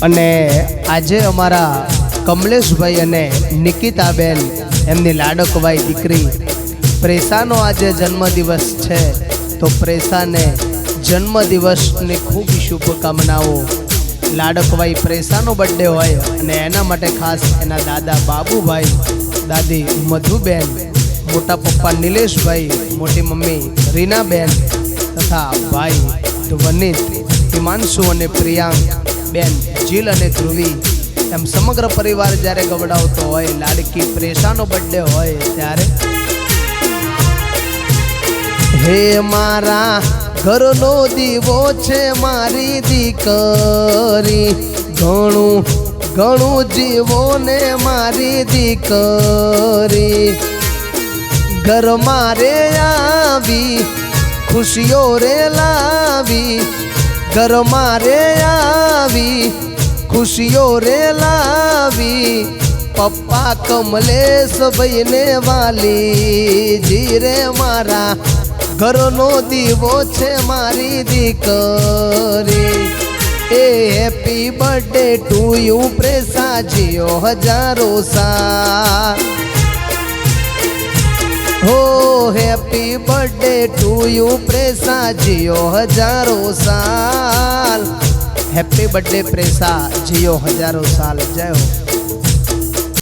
અને આજે અમારા કમલેશભાઈ અને નિકિતાબેન એમની લાડકવાઈ દીકરી પ્રેસાનો આજે જન્મદિવસ છે, તો પ્રેસાને જન્મદિવસની ખૂબ શુભકામનાઓ। લાડકવાઈ પ્રેસાનો બર્થડે હોય અને એના માટે ખાસ એના દાદા બાબુભાઈ, દાદી મધુબેન, મોટા પપ્પા નિલેશભાઈ, મોટી મમ્મી રીનાબેન તથા ભાઈ વનિત, હિમાંશુ અને પ્રિયાંક બેન, જીલ અને ધ્રુવી, એમ સમગ્ર પરિવાર જ્યારે ગવડાવતો હોય લાડકી પ્રેસાનો બર્થડે હોય ત્યારે હે મારા ઘરનો દીવો છે મારી દીકરી, ઘણું ઘણું જીવો ને મારી દીકરી, ઘર મારે આવી ખુશીઓ રે લાવી, ઘર મારે આવી ખુશીઓ રે લાવી, પપ્પા કમલેશ ભાઈને વાલી જી રે મારા ઘરનો દીવો છે મારી દીકરી। એ હેપી બર્થડે ટુ યુ પ્રેસા, જીઓ હજારો સાલ, हो हैप्पी बर्थडे टू यू प्रेसा, जियो हजारों साल, हैप्पी बर्थडे प्रेसा, जियो हजारों साल, जय हो।